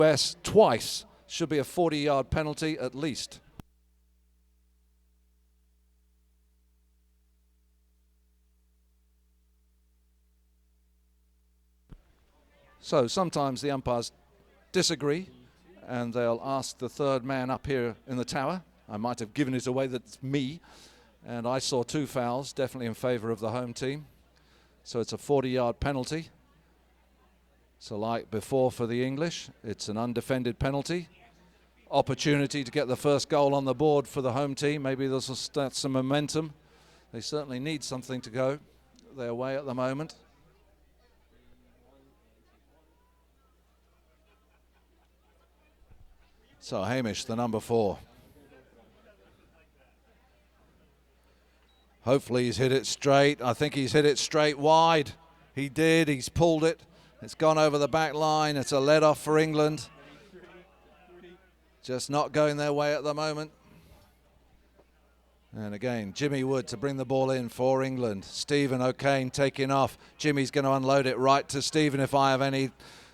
US twice. Should be a 40-yard penalty at least. So sometimes the umpires disagree and they'll ask the third man up here in the tower. I might have given it away that it's me, and I saw 2 fouls, definitely in favor of the home team. So it's a 40-yard penalty. So like before for the English, it's an undefended penalty. Opportunity to get the first goal on the board for the home team. Maybe this will start some momentum. They certainly need something to go their way at the moment. So Hamish, the number 4. Hopefully he's hit it straight. I think he's hit it straight wide. He did, he's pulled it. It's gone over the back line. It's a let off for England. Just not going their way at the moment. And again, Jimmy Wood to bring the ball in for England. Stephen O'Kane taking off. Jimmy's going to unload it right to Stephen if I have any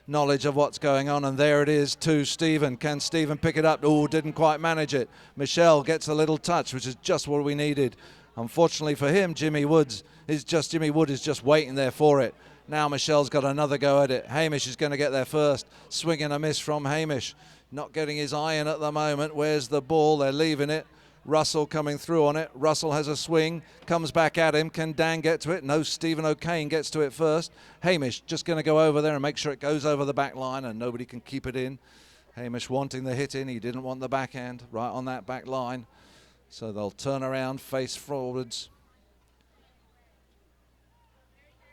knowledge of what's going on. And there it is to Stephen. Can Stephen pick it up? Oh, didn't quite manage it. Michelle gets a little touch, which is just what we needed. Unfortunately for him, Jimmy Wood is just waiting there for it. Now Michelle's got another go at it. Hamish is going to get there first. Swing and a miss from Hamish. Not getting his eye in at the moment. Where's the ball? They're leaving it. Russell coming through on it. Russell has a swing. Comes back at him. Can Dan get to it? No, Stephen O'Kane gets to it first. Hamish just going to go over there and make sure it goes over the back line and nobody can keep it in. Hamish wanting the hit in. He didn't want the backhand right on that back line. So they'll turn around, face forwards.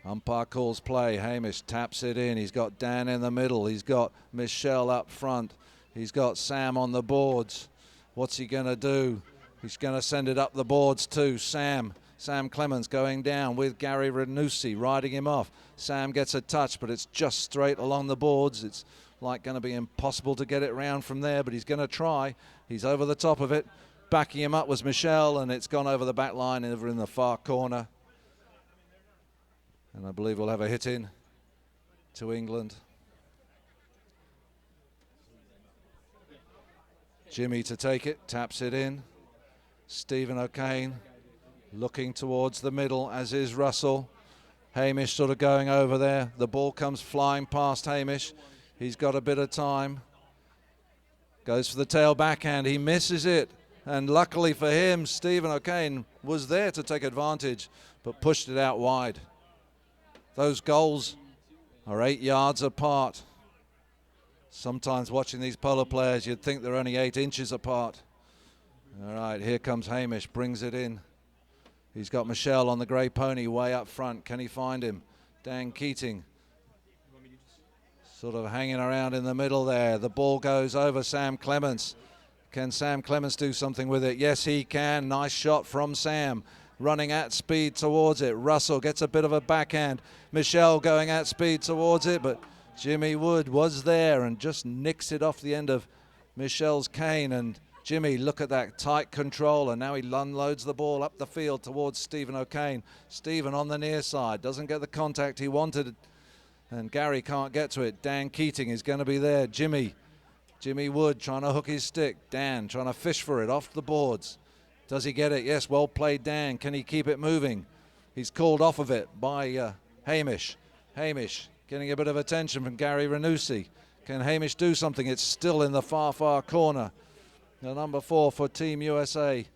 Umpire calls play. Hamish taps it in. He's got Dan in the middle. He's got Michelle up front. He's got Sam on the boards. What's he going to do? He's going to send it up the boards to Sam. Sam Clemens going down with Gary Renussi riding him off. Sam gets a touch, but it's just straight along the boards. It's like going to be impossible to get it round from there, but he's going to try. He's over the top of it. Backing him up was Michelle, and it's gone over the back line over in the far corner. And I believe we'll have a hit in to England. Jimmy to take it, taps it in. Stephen O'Kane looking towards the middle, as is Russell. Hamish sort of going over there. The ball comes flying past Hamish. He's got a bit of time. Goes for the tail backhand. He misses it. And luckily for him, Stephen O'Kane was there to take advantage, but pushed it out wide. Those goals are 8 yards apart. Sometimes watching these polo players, you'd think they're only 8 inches apart. All right, here comes Hamish, brings it in. He's got Michelle on the grey pony way up front. Can he find him? Dan Keating sort of hanging around in the middle there. The ball goes over Sam Clements. Can Sam Clements do something with it? Yes, he can. Nice shot from Sam. Running at speed towards it. Russell gets a bit of a backhand. Michelle going at speed towards it, but Jimmy Wood was there and just nicks it off the end of Michelle's cane. And Jimmy, look at that tight control, and now he unloads the ball up the field towards Stephen O'Kane. Stephen on the near side, doesn't get the contact he wanted, and Gary can't get to it. Dan Keating is going to be there. Jimmy Wood trying to hook his stick. Dan trying to fish for it off the boards. Does he get it? Yes, well played, Dan. Can he keep it moving? He's called off of it by Hamish. Hamish getting a bit of attention from Gary Renussi. Can Hamish do something? It's still in the far, far corner. The number 4 for Team USA,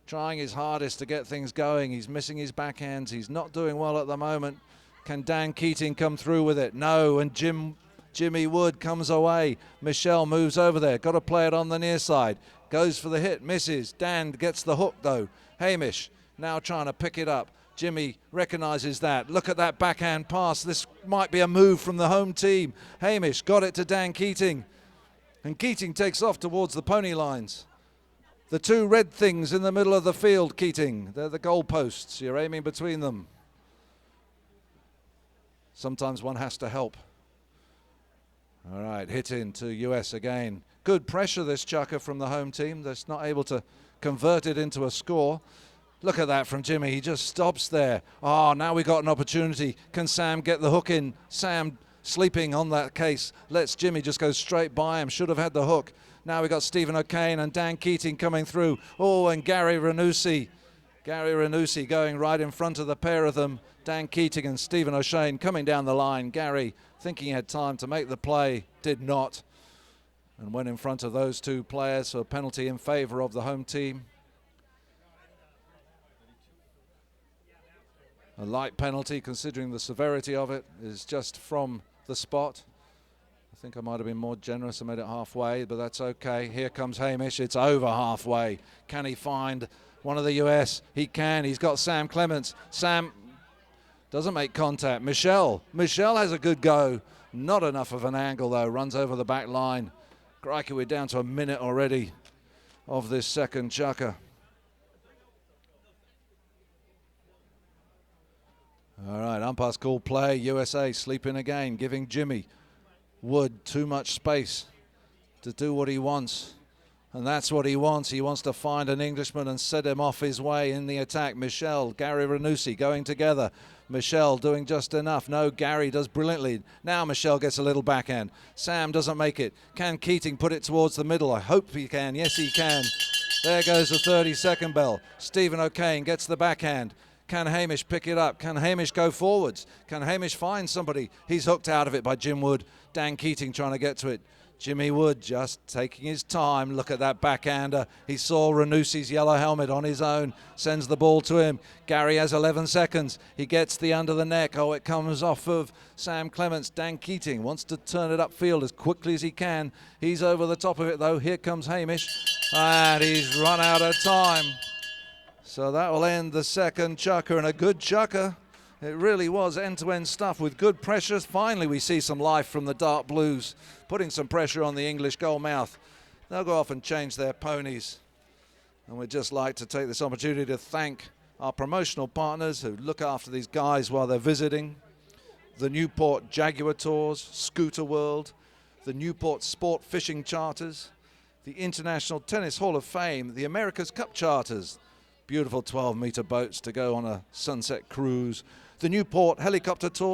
trying his hardest to get things going. He's missing his backhands. He's not doing well at the moment. Can Dan Keating come through with it? No, and Jimmy Wood comes away. Michelle moves over there. Got to play it on the near side. Goes for the hit, misses. Dan gets the hook though. Hamish now trying to pick it up. Jimmy recognizes that. Look at that backhand pass. This might be a move from the home team. Hamish got it to Dan Keating. And Keating takes off towards the pony lines. The 2 red things in the middle of the field, Keating. They're the goalposts. You're aiming between them. Sometimes one has to help. All right, hit in to US again. Good pressure, this chucker from the home team. That's not able to convert it into a score. Look at that from Jimmy. He just stops there. Oh, now we got an opportunity. Can Sam get the hook in? Sam sleeping on that case. Lets Jimmy just go straight by him. Should have had the hook. Now we got Stephen O'Kane and Dan Keating coming through. Oh, and Gary Ranussi. Gary Ranussi going right in front of the pair of them. Dan Keating and Stephen O'Shane coming down the line. Gary thinking he had time to make the play, did not. And went in front of those two players for a penalty in favour of the home team. A light penalty, considering the severity of it, is just from the spot. I think I might have been more generous and made it halfway, but that's okay. Here comes Hamish. It's over halfway. Can he find one of the US? He can. He's got Sam Clements. Sam doesn't make contact. Michelle has a good go. Not enough of an angle, though. Runs over the back line. Crikey, we're down to a minute already of this second chukker. All right, umpire's call play. USA sleeping again, giving Jimmy Wood too much space to do what he wants. And that's what he wants. He wants to find an Englishman and set him off his way in the attack. Michelle, Gary Ranussi going together. Michelle doing just enough. No, Gary does brilliantly. Now Michelle gets a little backhand. Sam doesn't make it. Can Keating put it towards the middle? I hope he can. Yes, he can. There goes the 30-second bell. Stephen O'Kane gets the backhand. Can Hamish pick it up? Can Hamish go forwards? Can Hamish find somebody? He's hooked out of it by Jim Wood. Dan Keating trying to get to it. Jimmy Wood just taking his time. Look at that backhander. He saw Ranussi's yellow helmet on his own. Sends the ball to him. Gary has 11 seconds. He gets the under the neck. Oh, it comes off of Sam Clements. Dan Keating wants to turn it upfield as quickly as he can. He's over the top of it, though. Here comes Hamish. And he's run out of time. So that will end the second chukker, and a good chukker. It really was end-to-end stuff with good pressures. Finally, we see some life from the Dark Blues, putting some pressure on the English goal mouth. They'll go off and change their ponies. And we'd just like to take this opportunity to thank our promotional partners who look after these guys while they're visiting. The Newport Jaguar Tours, Scooter World, the Newport Sport Fishing Charters, the International Tennis Hall of Fame, the America's Cup Charters, beautiful 12-meter boats to go on a sunset cruise, the Newport Helicopter Tour.